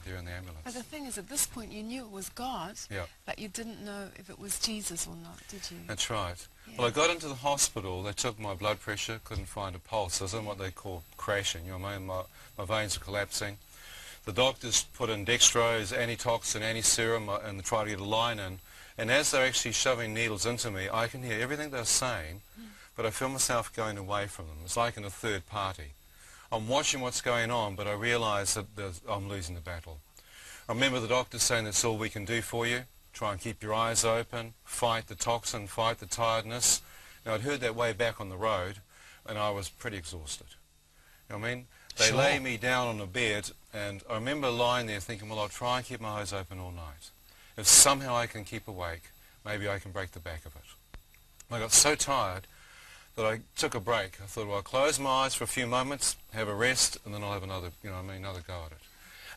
there in the ambulance. But the thing is, at this point, you knew it was God, Yeah. but you didn't know if it was Jesus or not, did you? That's right. Yeah. Well, I got into the hospital. They took my blood pressure, couldn't find a pulse. I was in what they call crashing. You know what I mean? My veins were collapsing. The doctors put in dextrose, antitoxin, anti-serum, and they tried to get a line in. And as they're actually shoving needles into me, I can hear everything they're saying, but I feel myself going away from them. It's like in a third party. I'm watching what's going on, but I realise that I'm losing the battle. I remember the doctor saying that's all we can do for you. Try and keep your eyes open, fight the toxin, fight the tiredness. Now, I'd heard that way back on the road, and I was pretty exhausted. You know what I mean? They Sure. lay me down on a bed, and I remember lying there thinking, well, I'll try and keep my eyes open all night. If somehow I can keep awake, maybe I can break the back of it. I got so tired that I took a break. I thought, well, I'll close my eyes for a few moments, have a rest, and then I'll have another, another go at it.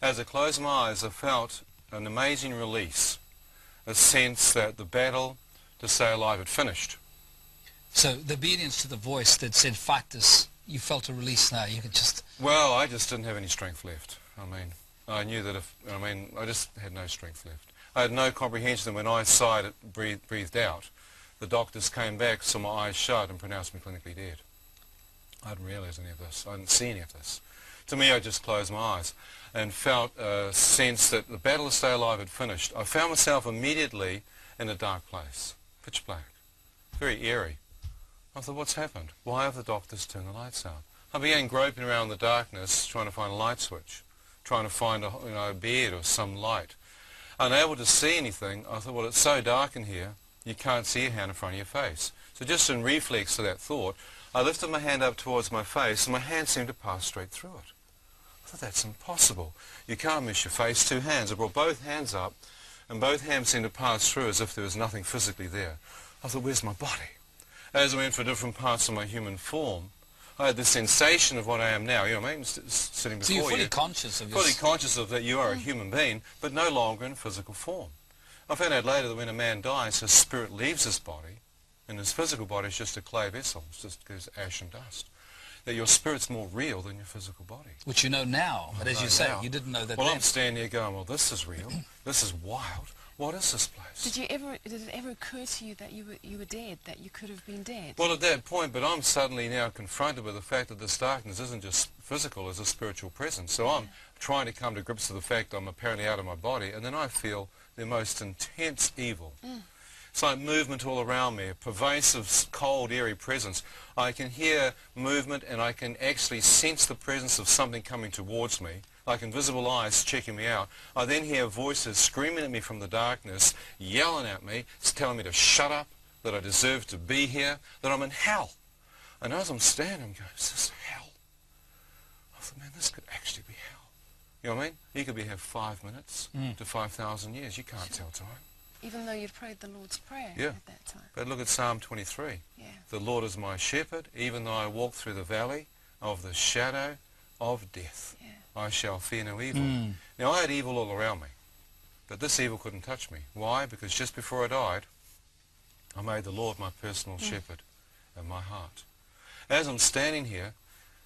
As I closed my eyes, I felt an amazing release, a sense that the battle to stay alive had finished. So the obedience to the voice that said, fight this, you felt a release now. You could just... Well, I just didn't have any strength left. I knew that I just had no strength left. I had no comprehension that when I sighed, it breathed out. The doctors came back, saw my eyes shut, and pronounced me clinically dead. I hadn't realised any of this. I hadn't seen any of this. To me, I just closed my eyes and felt a sense that the battle to stay alive had finished. I found myself immediately in a dark place, pitch black, very eerie. I thought, what's happened? Why have the doctors turned the lights out? I began groping around the darkness, trying to find a light switch, trying to find a bed or some light. Unable to see anything, I thought, well, it's so dark in here, you can't see a hand in front of your face. So just in reflex to that thought, I lifted my hand up towards my face, and my hand seemed to pass straight through it. I thought, that's impossible. You can't miss your face. Two hands. I brought both hands up, and both hands seemed to pass through as if there was nothing physically there. I thought, where's my body? As I went for different parts of my human form, I had the sensation of what I am now. You know what I mean? Sitting before you. So you're fully conscious of Fully conscious of that you are a human being, but no longer in physical form. I found out later that when a man dies, his spirit leaves his body, and his physical body is just a clay vessel. It just goes ash and dust. That your spirit's more real than your physical body. Which you know now, but as you say, you didn't know that Well, then. I'm standing here going, well, this is real. This is wild. What is this place? Did it ever occur to you that you were dead, that you could have been dead? Well, at that point, but I'm suddenly now confronted with the fact that this darkness isn't just physical, it's a spiritual presence. So I'm trying to come to grips with the fact I'm apparently out of my body, and then I feel the most intense evil. It's like movement all around me, a pervasive, cold, eerie presence. I can hear movement, and I can actually sense the presence of something coming towards me, like invisible eyes checking me out. I then hear voices screaming at me from the darkness, yelling at me, telling me to shut up, that I deserve to be here, that I'm in hell. And as I'm standing, I'm going, is this hell? I thought, man, this could actually be hell. You know what I mean? You could be here 5 minutes to 5,000 years. You can't tell time. Even though you'd prayed the Lord's Prayer Yeah. at that time. But look at Psalm 23. Yeah. The Lord is my shepherd, even though I walk through the valley of the shadow of death. Yeah. I shall fear no evil. Now, I had evil all around me, but this evil couldn't touch me. Why? Because just before I died, I made the Lord my personal shepherd in my heart. As I'm standing here,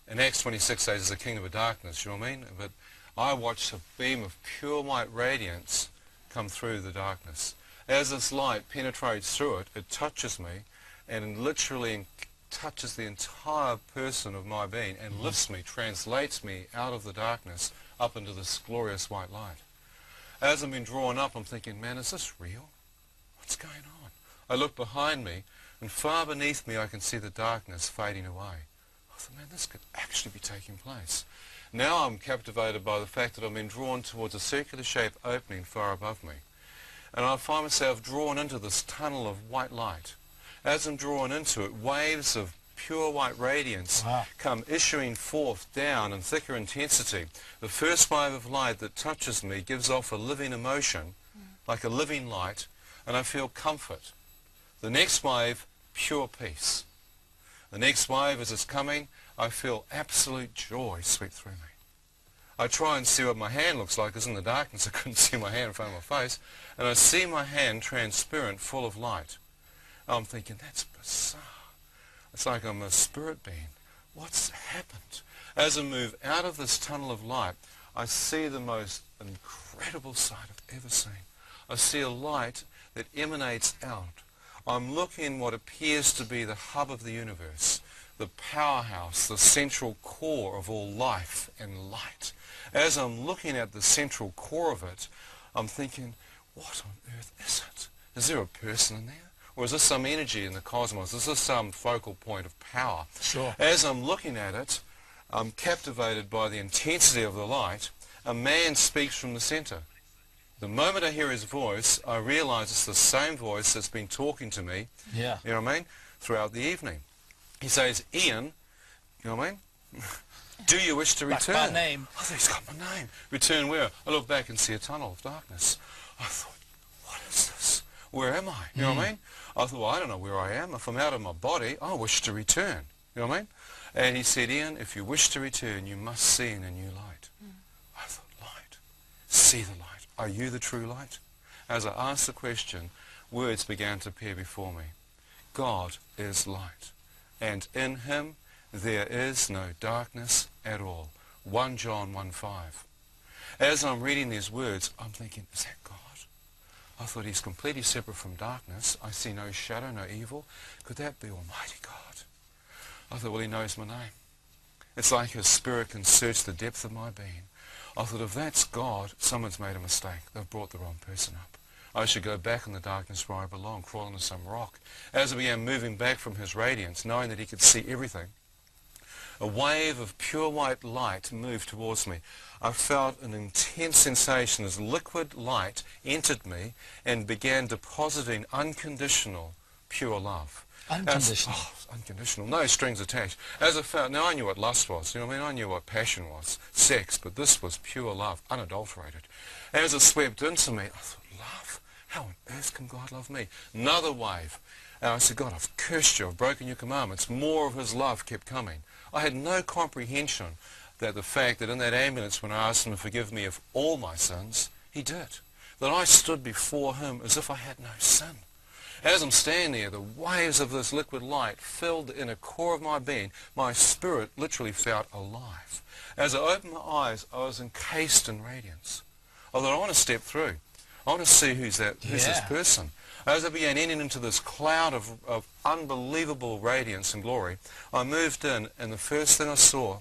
in Acts 26 says there's a kingdom of darkness, you know what I mean? But I watched a beam of pure white radiance come through the darkness. As this light penetrates through it, it touches me and literally touches the entire person of my being and lifts me, translates me out of the darkness up into this glorious white light. As I'm being drawn up, I'm thinking, man, is this real? What's going on? I look behind me, and far beneath me I can see the darkness fading away. I thought, man, this could actually be taking place. Now I'm captivated by the fact that I'm being drawn towards a circular shaped opening far above me. And I find myself drawn into this tunnel of white light. As I'm drawn into it, waves of pure white radiance come issuing forth down in thicker intensity. The first wave of light that touches me gives off a living emotion, like a living light, and I feel comfort. The next wave, pure peace. The next wave, as it's coming, I feel absolute joy sweep through me. I try and see what my hand looks like, because in the darkness I couldn't see my hand in front of my face, and I see my hand transparent, full of light. I'm thinking, that's bizarre. It's like I'm a spirit being. What's happened? As I move out of this tunnel of light, I see the most incredible sight I've ever seen. I see a light that emanates out. I'm looking in what appears to be the hub of the universe, the powerhouse, the central core of all life and light. As I'm looking at the central core of it, I'm thinking, what on earth is it? Is there a person in there? Or is this some energy in the cosmos? Is this some focal point of power? Sure. As I'm looking at it, I'm captivated by the intensity of the light. A man speaks from the center. The moment I hear his voice, I realize it's the same voice that's been talking to me, Yeah. you know what I mean, throughout the evening. He says, Ian, you know what I mean? Do you wish to return? Like by name. I thought, he's got my name. Return where? I look back and see a tunnel of darkness. I thought, what is this? Where am I? You know what I mean? I thought, well, I don't know where I am. If I'm out of my body, I wish to return. You know what I mean? And he said, Ian, if you wish to return, you must see in a new light. I thought, light. See the light. Are you the true light? As I asked the question, words began to appear before me. God is light, and in him there is no darkness at all. 1 John 1:5. As I'm reading these words, I'm thinking, is that God? I thought he's completely separate from darkness. I see no shadow, no evil. Could that be Almighty God? I thought, well, he knows my name. It's like his spirit can search the depth of my being. I thought, if that's God, someone's made a mistake. They've brought the wrong person up. I should go back in the darkness where I belong, crawl into some rock. As I began moving back from his radiance, knowing that he could see everything, a wave of pure white light moved towards me. I felt an intense sensation as liquid light entered me and began depositing unconditional, pure love. Unconditional. Unconditional. No strings attached. As I felt, now I knew what lust was. You know what I mean? I knew what passion was. Sex. But this was pure love, unadulterated. As it swept into me, I thought, love? How on earth can God love me? Another wave. And I said, God, I've cursed you. I've broken your commandments. More of his love kept coming. I had no comprehension that the fact that in that ambulance when I asked him to forgive me of all my sins, he did. That I stood before him as if I had no sin. As I'm standing there, the waves of this liquid light filled the inner core of my being. My spirit literally felt alive. As I opened my eyes, I was encased in radiance. I thought, I want to step through. I want to see who's this person. As I began entering into this cloud of unbelievable radiance and glory, I moved in, and the first thing I saw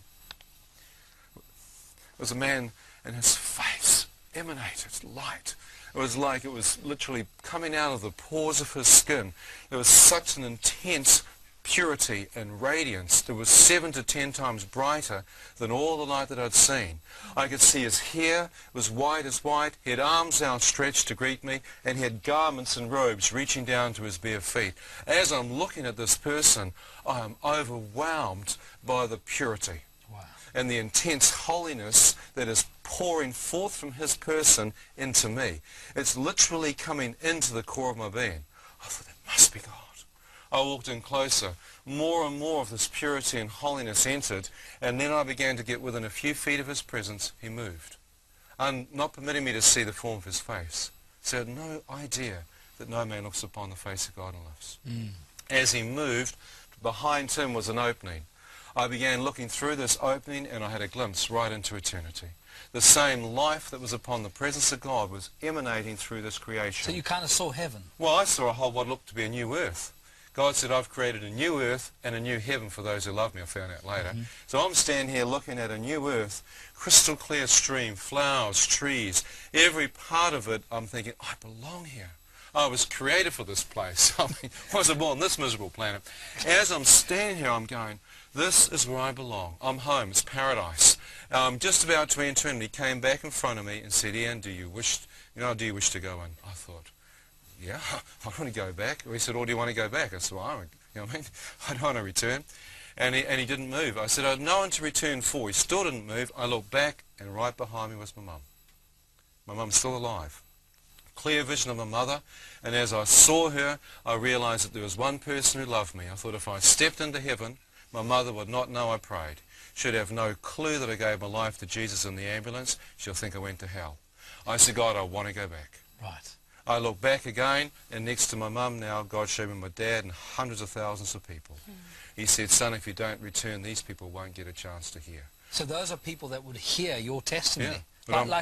was a man, and his face emanated light. It was like it was literally coming out of the pores of his skin. There was such an intense purity and radiance that was 7 to 10 times brighter than all the light that I'd seen. I could see his hair was white as white. He had arms outstretched to greet me, and he had garments and robes reaching down to his bare feet. As I'm looking at this person, I am overwhelmed by the purity. Wow. And the intense holiness that is pouring forth from his person into me. It's literally coming into the core of my being. I thought, that must be God. I walked in closer. More and more of this purity and holiness entered, and then I began to get within a few feet of his presence. He moved, not permitting me to see the form of his face. So I had no idea that no man looks upon the face of God and lives. As he moved, behind him was an opening. I began looking through this opening, and I had a glimpse right into eternity. The same life that was upon the presence of God was emanating through this creation. So you kind of saw heaven. Well, I saw a whole what looked to be a new earth. God said, I've created a new earth and a new heaven for those who love me. I found out later. So I'm standing here looking at a new earth, crystal clear stream, flowers, trees, every part of it. I'm thinking, I belong here. I was created for this place. I mean, I wasn't born on this miserable planet. As I'm standing here, I'm going, this is where I belong. I'm home. It's paradise. Just about to enter, and he came back in front of me and said, Ian, do you wish to go in? I thought, yeah, I want to go back. He said, oh, do you want to go back? I said, well, I don't want to return. And he didn't move. I said, I had no one to return for. He still didn't move. I looked back, and right behind me was my mum. My mum's still alive. Clear vision of my mother, and as I saw her, I realized that there was one person who loved me. I thought if I stepped into heaven, my mother would not know I prayed. She'd have no clue that I gave my life to Jesus in the ambulance. She'll think I went to hell. I said, God, I want to go back. Right. I looked back again, and next to my mum now, God showed me my dad and hundreds of thousands of people. He said, son, if you don't return, these people won't get a chance to hear. So those are people that would hear your testimony. Yeah, but Like